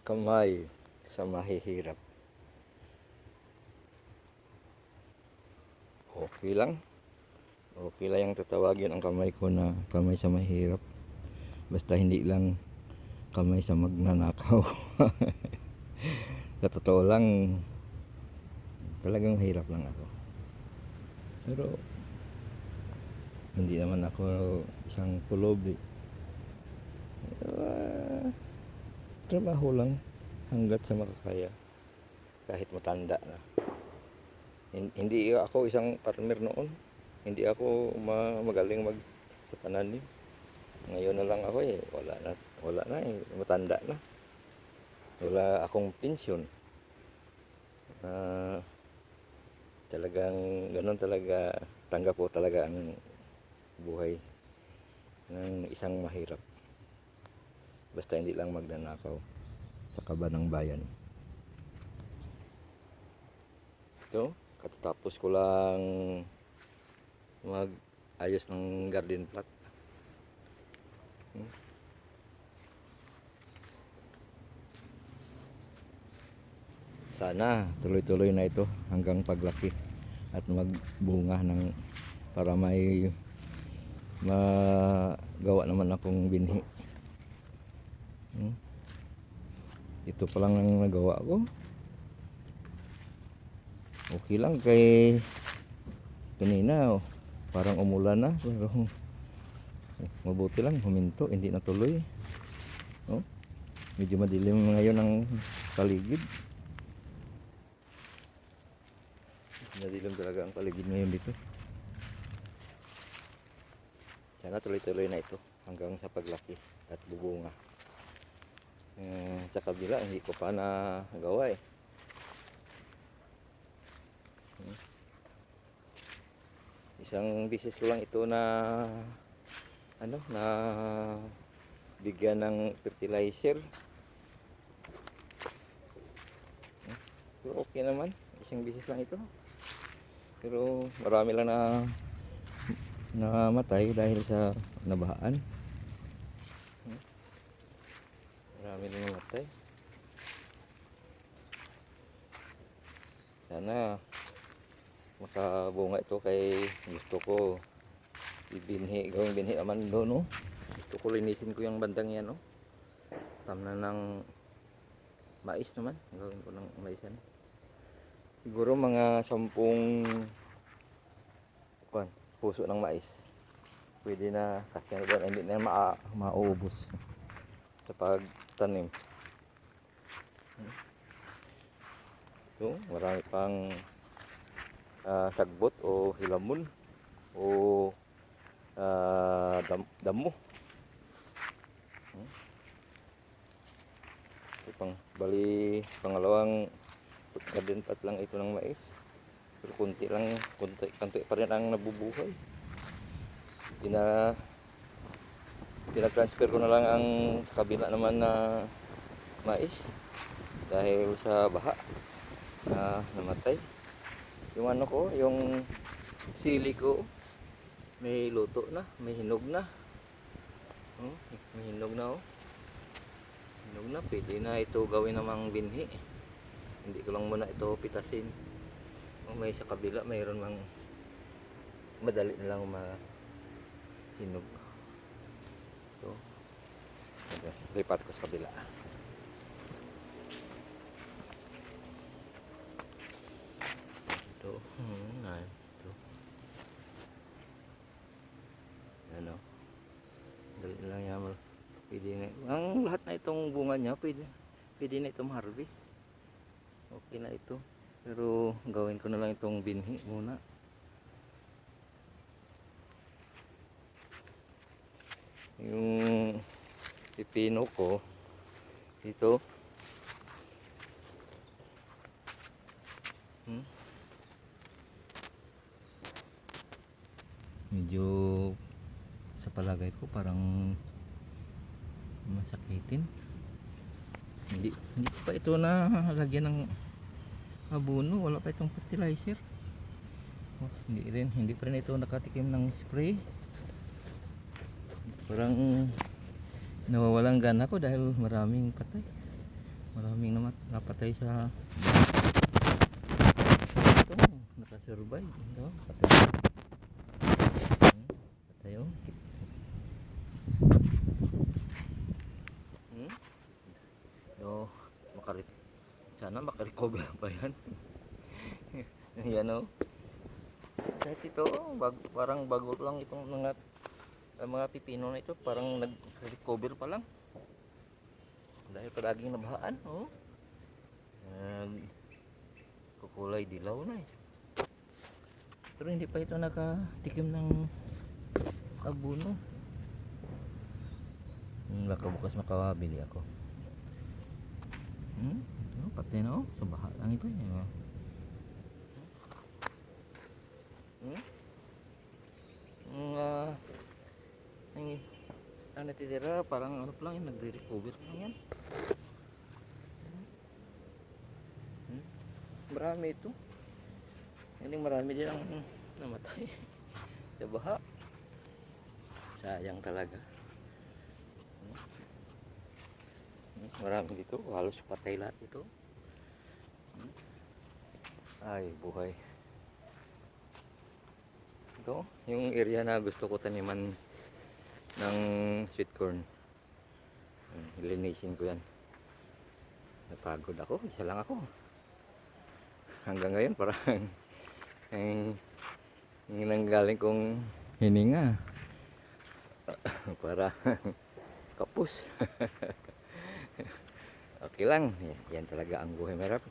Kamay sa mahihirap. Okay lang. Okay lang yung tatawagin ang kamay ko na kamay sa mahirap. Basta hindi lang kamay sa magnanakaw. Sa totoo lang, talagang mahirap lang ako. Pero hindi naman ako isang kulob eh. Trabaho lang hanggat sa makakaya. Kahit matanda na. Hindi ako isang farmer noon. Hindi ako magaling sa pananim. Ngayon na lang ako eh. Wala na eh. Matanda na. Wala akong pensyon. Talagang ganun talaga. Tanggap po talaga ang buhay ng isang mahirap. Basta hindi lang magnanakaw sa kaba ng bayan. Ito, katatapos ko lang mag-ayos ng garden plot. Sana tuloy-tuloy na ito hanggang paglaki at magbunga para may magawa naman akong binhi. Ito pa lang ang nagawa ko. Okay lang kay kanina parang umulan na, pero mabuti lang huminto, hindi natuloy. Medyo madilim ngayon ang paligid. Madilim talaga ang paligid ngayon dito. Sana tuloy-tuloy na ito hanggang sa paglaki at bubunga. Sa kabila hindi ko pa nagawa eh. Isang bisis ko lang ito na bigyan ng fertilizer. Pero okay naman, isang bisis lang ito. Pero marami lang na namatay dahil sa nabahaan. Marami lang namatay. Sana makabunga ito kay gusto ko gawing binhi naman doon, no? Gusto ko linisin ko yung bandang yan, no? Tamna ng mais naman, gawin ko ng mais yan. Siguro mga 10 puso ng mais pwede na, kasi hindi na maubos sa pagtanim. So, marami pang sagbot o hilamon o damo. Bali pangalawang garden plot lang ito ng mais, pero konti pa rin ang nabubuhay. Pinag-transfer ko na lang ang sa kabila naman na mais dahil sa baha na namatay. Yung yung sili ko may luto na, may hinog na. May hinog na hinog na, pwede na ito gawin namang binhi. Hindi ko lang muna ito pitasin. May sa kabila mayroon mang madali na lang mahinog. So, lipat ko sa kabila. Ito, ito. Ano? Dali na lang yan. Pwede na. Ang lahat na itong bunga niya, pwede na itong harvest. Okay na ito. Pero gawin ko na lang itong binhi muna. Yung pipino ko ito medyo sa palagay ko parang masakitin. Hindi pa ito na lagyan ng abono, wala pa itong fertilizer. Hindi pa rin ito nakatikim ng spray. Parang nawawalang gana ko dahil maraming patay. maraming napatay sa ito, nakasurvive ito, patay. Patay oh. So, sana makarecover pa yan. Yan oh. Kahit ito, parang bago lang itong mga pipino na ito, parang nag-recover pa lang. Dahil palaging nabahaan, oh. Kukulay dilaw na eh. Pero hindi pa ito nakatikim ng abono. Baka bukas makabili ako. Ito, pati na oh. Sa baha lang ito eh. Ang natitira parang ano pa lang yun, nagre-recover lang yan. Marami ito. Hindi marami din ang namatay sa baha. Sayang talaga. Marami dito, halos patay lahat ito. Ay, buhay. Ito, yung area na gusto ko taniman ng sweet corn. Ilinisin ko yan. Napagod ako, isa lang ako. Hanggang ngayon parang yung nanggaling kong hininga. Para kapus. Okay lang, yan talaga ang buhay mahirap.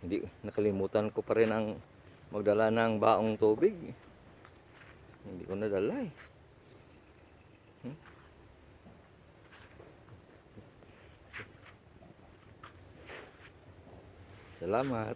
Hindi nakalimutan ko pa rin ang magdala ng baong tubig. Hindi ko nadala eh. Salamat.